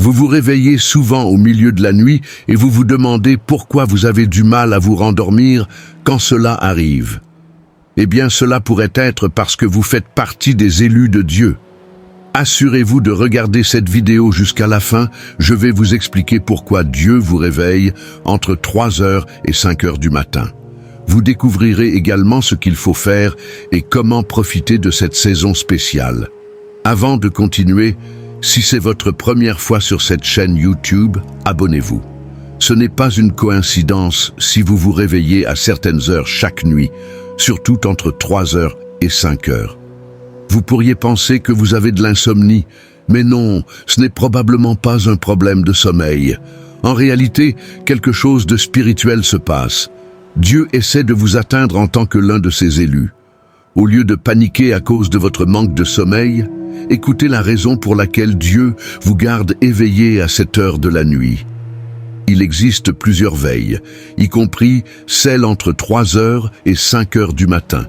Vous vous réveillez souvent au milieu de la nuit et vous vous demandez pourquoi vous avez du mal à vous rendormir quand cela arrive. Eh bien, cela pourrait être parce que vous faites partie des élus de Dieu. Assurez-vous de regarder cette vidéo jusqu'à la fin, je vais vous expliquer pourquoi Dieu vous réveille entre 3h et 5h du matin. Vous découvrirez également ce qu'il faut faire et comment profiter de cette saison spéciale. Avant de continuer, si c'est votre première fois sur cette chaîne YouTube, abonnez-vous. Ce n'est pas une coïncidence si vous vous réveillez à certaines heures chaque nuit, surtout entre 3h et 5h. Vous pourriez penser que vous avez de l'insomnie, mais non, ce n'est probablement pas un problème de sommeil. En réalité, quelque chose de spirituel se passe. Dieu essaie de vous atteindre en tant que l'un de ses élus. Au lieu de paniquer à cause de votre manque de sommeil, écoutez la raison pour laquelle Dieu vous garde éveillé à cette heure de la nuit. Il existe plusieurs veilles, y compris celle entre 3h et 5h du matin.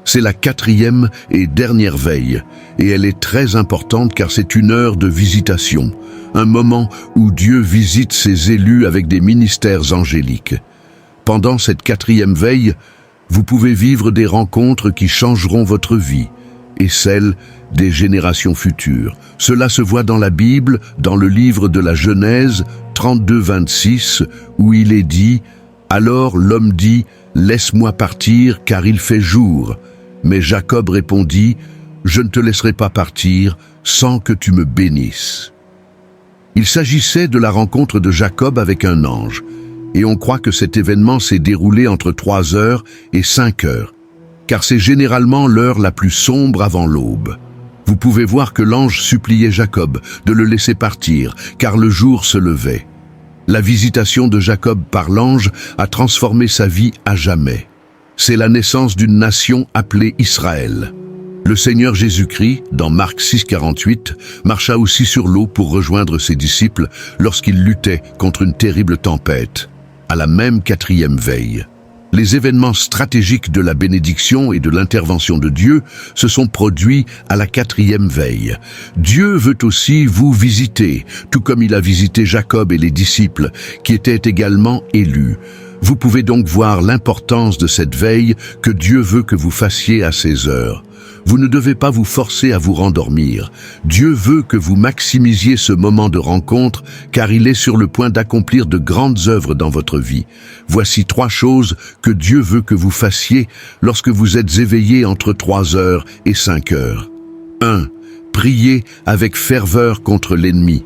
C'est la 4e et dernière veille, et elle est très importante car c'est une heure de visitation, un moment où Dieu visite ses élus avec des ministères angéliques. Pendant cette 4e veille, vous pouvez vivre des rencontres qui changeront votre vie et celle des générations futures. Cela se voit dans la Bible, dans le livre de la Genèse 32-26, où il est dit « Alors l'homme dit « Laisse-moi partir, car il fait jour ». Mais Jacob répondit « Je ne te laisserai pas partir sans que tu me bénisses. » Il s'agissait de la rencontre de Jacob avec un ange, et on croit que cet événement s'est déroulé entre 3h et 5h, car c'est généralement l'heure la plus sombre avant l'aube. Vous pouvez voir que l'ange suppliait Jacob de le laisser partir, car le jour se levait. La visitation de Jacob par l'ange a transformé sa vie à jamais. C'est la naissance d'une nation appelée Israël. Le Seigneur Jésus-Christ, dans Marc 6,48, marcha aussi sur l'eau pour rejoindre ses disciples lorsqu'ils luttaient contre une terrible tempête, à la même 4e veille. Les événements stratégiques de la bénédiction et de l'intervention de Dieu se sont produits à la 4e veille. Dieu veut aussi vous visiter, tout comme il a visité Jacob et les disciples, qui étaient également élus. Vous pouvez donc voir l'importance de cette veille que Dieu veut que vous fassiez à ces heures. Vous ne devez pas vous forcer à vous rendormir. Dieu veut que vous maximisiez ce moment de rencontre car il est sur le point d'accomplir de grandes œuvres dans votre vie. Voici 3 choses que Dieu veut que vous fassiez lorsque vous êtes éveillé entre 3h et 5h. 1. Priez avec ferveur contre l'ennemi.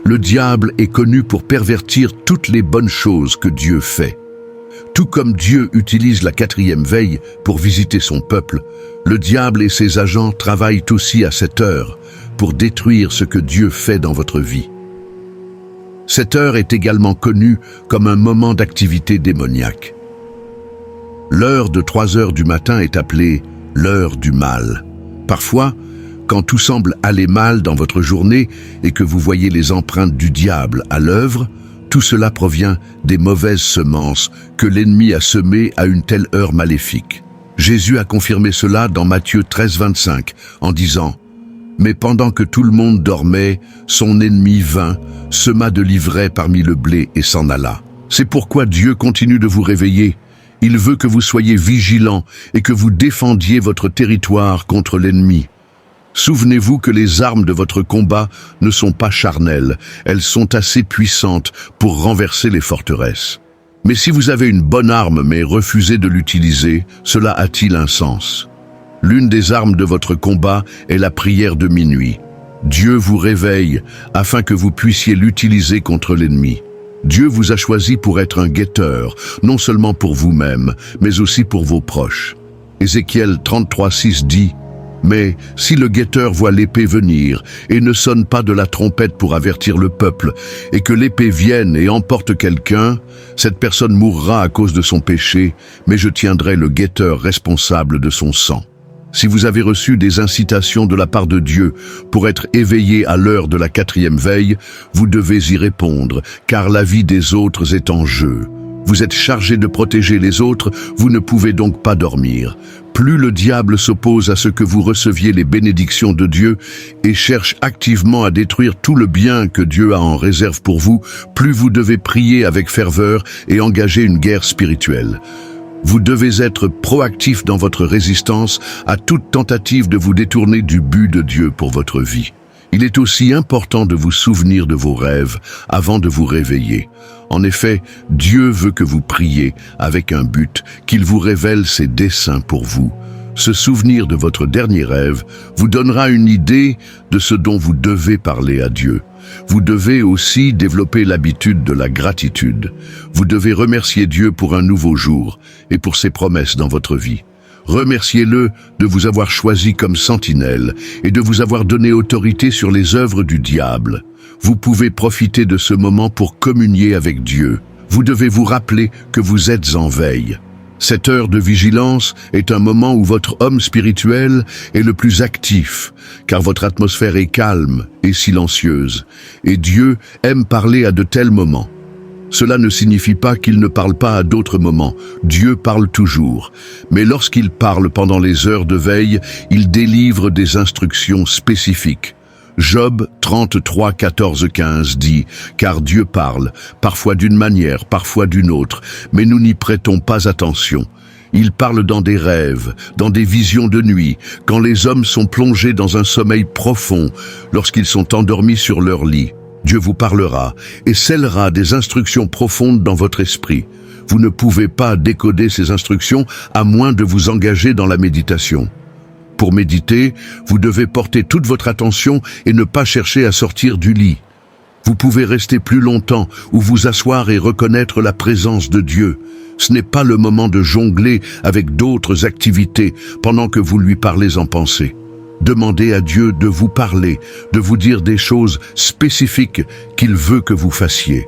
Le diable est connu pour pervertir toutes les bonnes choses que Dieu fait. Tout comme Dieu utilise la 4e veille pour visiter son peuple, le diable et ses agents travaillent aussi à cette heure pour détruire ce que Dieu fait dans votre vie. Cette heure est également connue comme un moment d'activité démoniaque. L'heure de 3h du matin est appelée l'heure du mal. Parfois, quand tout semble aller mal dans votre journée et que vous voyez les empreintes du diable à l'œuvre, tout cela provient des mauvaises semences que l'ennemi a semées à une telle heure maléfique. Jésus a confirmé cela dans Matthieu 13,25 en disant « Mais pendant que tout le monde dormait, son ennemi vint, sema de l'ivraie parmi le blé et s'en alla. » C'est pourquoi Dieu continue de vous réveiller. Il veut que vous soyez vigilants et que vous défendiez votre territoire contre l'ennemi. Souvenez-vous que les armes de votre combat ne sont pas charnelles, elles sont assez puissantes pour renverser les forteresses. Mais si vous avez une bonne arme mais refusez de l'utiliser, cela a-t-il un sens? L'une des armes de votre combat est la prière de minuit. Dieu vous réveille afin que vous puissiez l'utiliser contre l'ennemi. Dieu vous a choisi pour être un guetteur, non seulement pour vous-même, mais aussi pour vos proches. Ézéchiel 33,6 dit « Mais si le guetteur voit l'épée venir et ne sonne pas de la trompette pour avertir le peuple, et que l'épée vienne et emporte quelqu'un, cette personne mourra à cause de son péché, mais je tiendrai le guetteur responsable de son sang. » Si vous avez reçu des incitations de la part de Dieu pour être éveillé à l'heure de la 4e veille, vous devez y répondre, car la vie des autres est en jeu. Vous êtes chargé de protéger les autres, vous ne pouvez donc pas dormir. Plus le diable s'oppose à ce que vous receviez les bénédictions de Dieu et cherche activement à détruire tout le bien que Dieu a en réserve pour vous, plus vous devez prier avec ferveur et engager une guerre spirituelle. Vous devez être proactif dans votre résistance à toute tentative de vous détourner du but de Dieu pour votre vie. Il est aussi important de vous souvenir de vos rêves avant de vous réveiller. En effet, Dieu veut que vous priez avec un but, qu'il vous révèle ses desseins pour vous. Se souvenir de votre dernier rêve vous donnera une idée de ce dont vous devez parler à Dieu. Vous devez aussi développer l'habitude de la gratitude. Vous devez remercier Dieu pour un nouveau jour et pour ses promesses dans votre vie. Remerciez-le de vous avoir choisi comme sentinelle et de vous avoir donné autorité sur les œuvres du diable. Vous pouvez profiter de ce moment pour communier avec Dieu. Vous devez vous rappeler que vous êtes en veille. Cette heure de vigilance est un moment où votre homme spirituel est le plus actif, car votre atmosphère est calme et silencieuse, et Dieu aime parler à de tels moments. Cela ne signifie pas qu'il ne parle pas à d'autres moments. Dieu parle toujours. Mais lorsqu'il parle pendant les heures de veille, il délivre des instructions spécifiques. Job 33, 14, 15 dit « Car Dieu parle, parfois d'une manière, parfois d'une autre, mais nous n'y prêtons pas attention. Il parle dans des rêves, dans des visions de nuit, quand les hommes sont plongés dans un sommeil profond, lorsqu'ils sont endormis sur leur lit. Dieu vous parlera et scellera des instructions profondes dans votre esprit. Vous ne pouvez pas décoder ces instructions à moins de vous engager dans la méditation. Pour méditer, vous devez porter toute votre attention et ne pas chercher à sortir du lit. Vous pouvez rester plus longtemps ou vous asseoir et reconnaître la présence de Dieu. Ce n'est pas le moment de jongler avec d'autres activités pendant que vous lui parlez en pensée. Demandez à Dieu de vous parler, de vous dire des choses spécifiques qu'il veut que vous fassiez.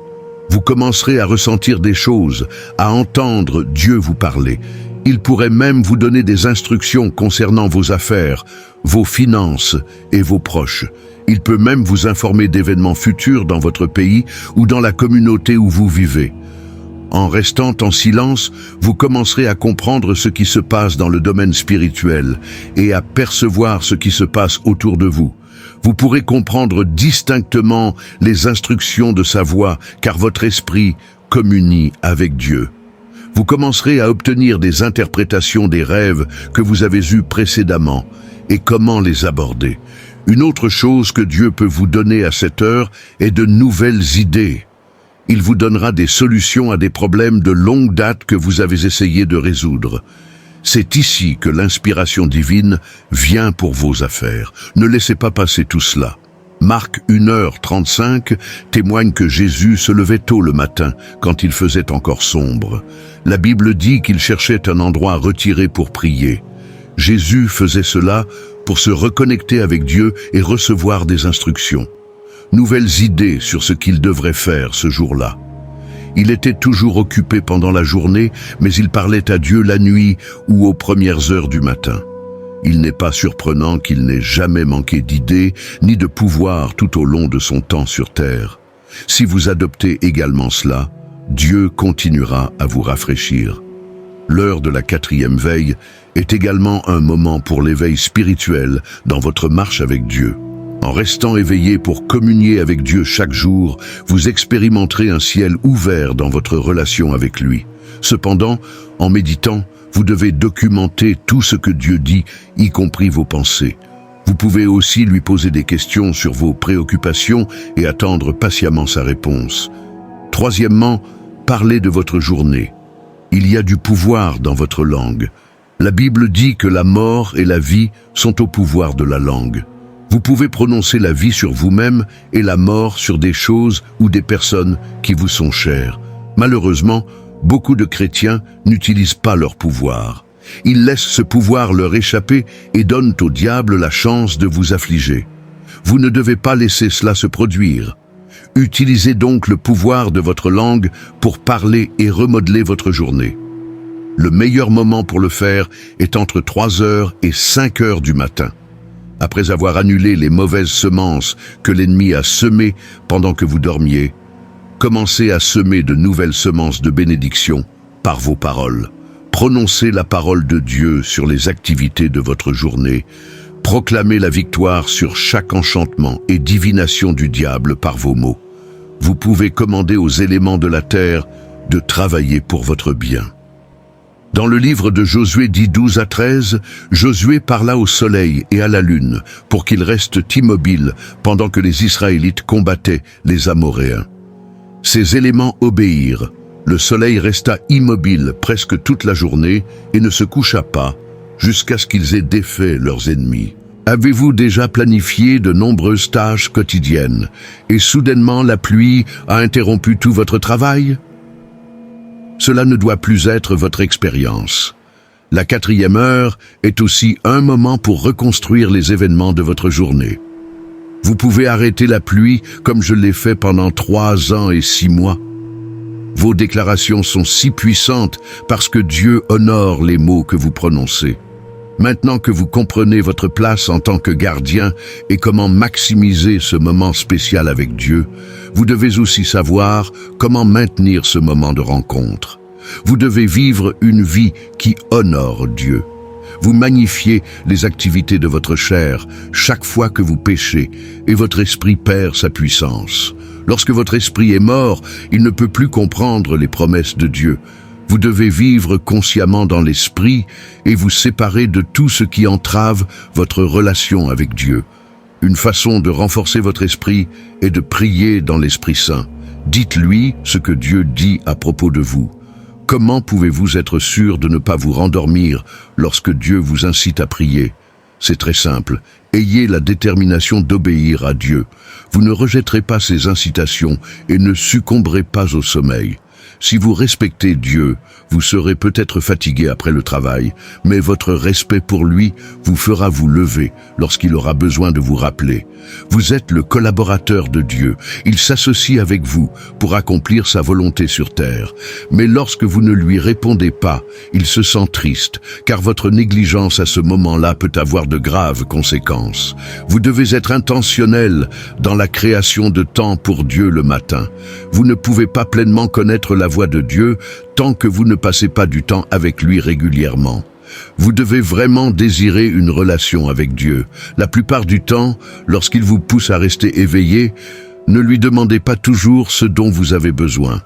Vous commencerez à ressentir des choses, à entendre Dieu vous parler. Il pourrait même vous donner des instructions concernant vos affaires, vos finances et vos proches. Il peut même vous informer d'événements futurs dans votre pays ou dans la communauté où vous vivez. En restant en silence, vous commencerez à comprendre ce qui se passe dans le domaine spirituel et à percevoir ce qui se passe autour de vous. Vous pourrez comprendre distinctement les instructions de sa voix, car votre esprit communie avec Dieu. Vous commencerez à obtenir des interprétations des rêves que vous avez eus précédemment et comment les aborder. Une autre chose que Dieu peut vous donner à cette heure est de nouvelles idées. Il vous donnera des solutions à des problèmes de longue date que vous avez essayé de résoudre. C'est ici que l'inspiration divine vient pour vos affaires. Ne laissez pas passer tout cela. Marc 1h35 témoigne que Jésus se levait tôt le matin, quand il faisait encore sombre. La Bible dit qu'il cherchait un endroit retiré pour prier. Jésus faisait cela pour se reconnecter avec Dieu et recevoir des instructions. Nouvelles idées sur ce qu'il devrait faire ce jour-là. Il était toujours occupé pendant la journée, mais il parlait à Dieu la nuit ou aux premières heures du matin. Il n'est pas surprenant qu'il n'ait jamais manqué d'idées ni de pouvoir tout au long de son temps sur terre. Si vous adoptez également cela, Dieu continuera à vous rafraîchir. L'heure de la 4e veille est également un moment pour l'éveil spirituel dans votre marche avec Dieu. En restant éveillé pour communier avec Dieu chaque jour, vous expérimenterez un ciel ouvert dans votre relation avec lui. Cependant, en méditant, vous devez documenter tout ce que Dieu dit, y compris vos pensées. Vous pouvez aussi lui poser des questions sur vos préoccupations et attendre patiemment sa réponse. Troisièmement, parlez de votre journée. Il y a du pouvoir dans votre langue. La Bible dit que la mort et la vie sont au pouvoir de la langue. Vous pouvez prononcer la vie sur vous-même et la mort sur des choses ou des personnes qui vous sont chères. Malheureusement, beaucoup de chrétiens n'utilisent pas leur pouvoir. Ils laissent ce pouvoir leur échapper et donnent au diable la chance de vous affliger. Vous ne devez pas laisser cela se produire. Utilisez donc le pouvoir de votre langue pour parler et remodeler votre journée. Le meilleur moment pour le faire est entre 3h et 5h du matin. Après avoir annulé les mauvaises semences que l'ennemi a semées pendant que vous dormiez, commencez à semer de nouvelles semences de bénédiction par vos paroles. Prononcez la parole de Dieu sur les activités de votre journée. Proclamez la victoire sur chaque enchantement et divination du diable par vos mots. Vous pouvez commander aux éléments de la terre de travailler pour votre bien. Dans le livre de Josué 10, 12-13, Josué parla au soleil et à la lune pour qu'ils restent immobiles pendant que les Israélites combattaient les Amoréens. Ces éléments obéirent. Le soleil resta immobile presque toute la journée et ne se coucha pas jusqu'à ce qu'ils aient défait leurs ennemis. Avez-vous déjà planifié de nombreuses tâches quotidiennes et soudainement la pluie a interrompu tout votre travail? Cela ne doit plus être votre expérience. La 4e heure est aussi un moment pour reconstruire les événements de votre journée. Vous pouvez arrêter la pluie comme je l'ai fait pendant 3 ans et 6 mois. Vos déclarations sont si puissantes parce que Dieu honore les mots que vous prononcez. Maintenant que vous comprenez votre place en tant que gardien et comment maximiser ce moment spécial avec Dieu, vous devez aussi savoir comment maintenir ce moment de rencontre. Vous devez vivre une vie qui honore Dieu. Vous magnifiez les activités de votre chair chaque fois que vous péchez et votre esprit perd sa puissance. Lorsque votre esprit est mort, il ne peut plus comprendre les promesses de Dieu. Vous devez vivre consciemment dans l'esprit et vous séparer de tout ce qui entrave votre relation avec Dieu. Une façon de renforcer votre esprit est de prier dans l'Esprit Saint. Dites-lui ce que Dieu dit à propos de vous. Comment pouvez-vous être sûr de ne pas vous rendormir lorsque Dieu vous incite à prier? C'est très simple. Ayez la détermination d'obéir à Dieu. Vous ne rejetterez pas ses incitations et ne succomberez pas au sommeil. Si vous respectez Dieu, vous serez peut-être fatigué après le travail, mais votre respect pour lui vous fera vous lever lorsqu'il aura besoin de vous rappeler. Vous êtes le collaborateur de Dieu. Il s'associe avec vous pour accomplir sa volonté sur terre. Mais lorsque vous ne lui répondez pas, il se sent triste, car votre négligence à ce moment-là peut avoir de graves conséquences. Vous devez être intentionnel dans la création de temps pour Dieu le matin. Vous ne pouvez pas pleinement connaître la voix de Dieu tant que vous ne passez pas du temps avec lui régulièrement. Vous devez vraiment désirer une relation avec Dieu. La plupart du temps, lorsqu'il vous pousse à rester éveillé, ne lui demandez pas toujours ce dont vous avez besoin.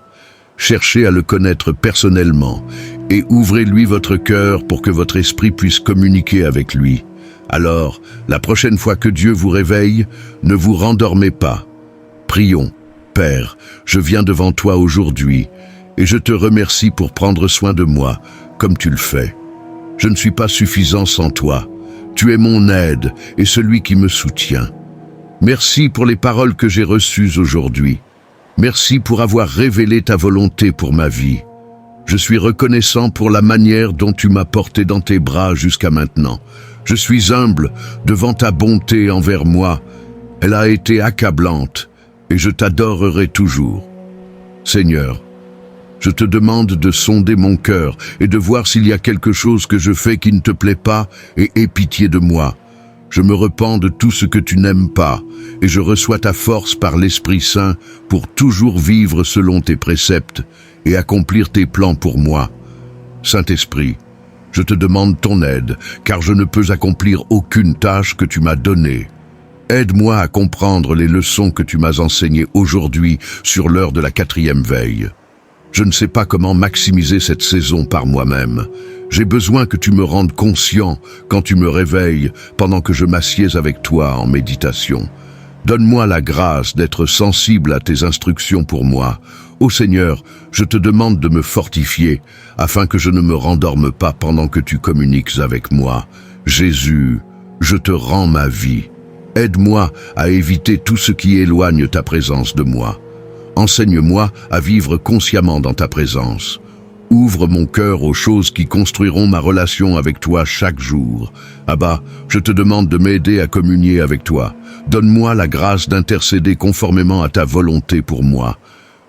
Cherchez à le connaître personnellement et ouvrez-lui votre cœur pour que votre esprit puisse communiquer avec lui. Alors, la prochaine fois que Dieu vous réveille, ne vous rendormez pas. Prions. Père, je viens devant toi aujourd'hui et je te remercie pour prendre soin de moi comme tu le fais. Je ne suis pas suffisant sans toi. Tu es mon aide et celui qui me soutient. Merci pour les paroles que j'ai reçues aujourd'hui. Merci pour avoir révélé ta volonté pour ma vie. Je suis reconnaissant pour la manière dont tu m'as porté dans tes bras jusqu'à maintenant. Je suis humble devant ta bonté envers moi. Elle a été accablante et je t'adorerai toujours. Seigneur, je te demande de sonder mon cœur et de voir s'il y a quelque chose que je fais qui ne te plaît pas et aie pitié de moi. Je me repens de tout ce que tu n'aimes pas et je reçois ta force par l'Esprit Saint pour toujours vivre selon tes préceptes et accomplir tes plans pour moi. Saint-Esprit, je te demande ton aide car je ne peux accomplir aucune tâche que tu m'as donnée. Aide-moi à comprendre les leçons que tu m'as enseignées aujourd'hui sur l'heure de la 4e veille. Je ne sais pas comment maximiser cette saison par moi-même. J'ai besoin que tu me rendes conscient quand tu me réveilles pendant que je m'assieds avec toi en méditation. Donne-moi la grâce d'être sensible à tes instructions pour moi. Ô Seigneur, je te demande de me fortifier afin que je ne me rendorme pas pendant que tu communiques avec moi. Jésus, je te rends ma vie. Aide-moi à éviter tout ce qui éloigne ta présence de moi. Enseigne-moi à vivre consciemment dans ta présence. Ouvre mon cœur aux choses qui construiront ma relation avec toi chaque jour. Abba, je te demande de m'aider à communier avec toi. Donne-moi la grâce d'intercéder conformément à ta volonté pour moi.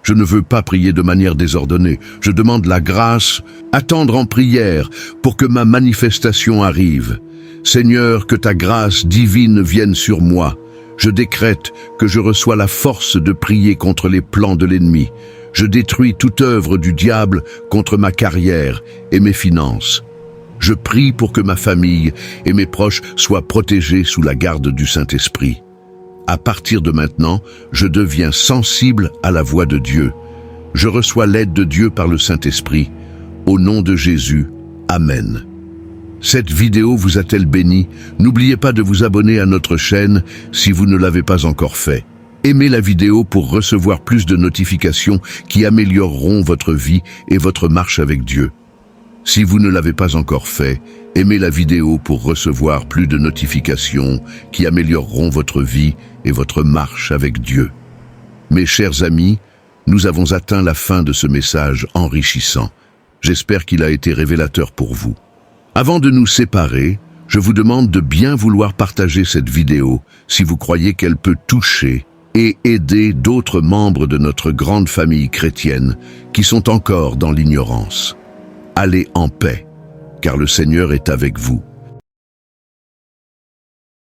Je ne veux pas prier de manière désordonnée. Je demande la grâce, attendre en prière pour que ma manifestation arrive. Seigneur, que ta grâce divine vienne sur moi. Je décrète que je reçois la force de prier contre les plans de l'ennemi. Je détruis toute œuvre du diable contre ma carrière et mes finances. Je prie pour que ma famille et mes proches soient protégés sous la garde du Saint-Esprit. À partir de maintenant, je deviens sensible à la voix de Dieu. Je reçois l'aide de Dieu par le Saint-Esprit. Au nom de Jésus, Amen. Cette vidéo vous a-t-elle béni? N'oubliez pas de vous abonner à notre chaîne si vous ne l'avez pas encore fait. Aimez la vidéo pour recevoir plus de notifications qui amélioreront votre vie et votre marche avec Dieu. Si vous ne l'avez pas encore fait, aimez la vidéo pour recevoir plus de notifications qui amélioreront votre vie et votre marche avec Dieu. Mes chers amis, nous avons atteint la fin de ce message enrichissant. J'espère qu'il a été révélateur pour vous. Avant de nous séparer, je vous demande de bien vouloir partager cette vidéo si vous croyez qu'elle peut toucher et aider d'autres membres de notre grande famille chrétienne qui sont encore dans l'ignorance. Allez en paix, car le Seigneur est avec vous.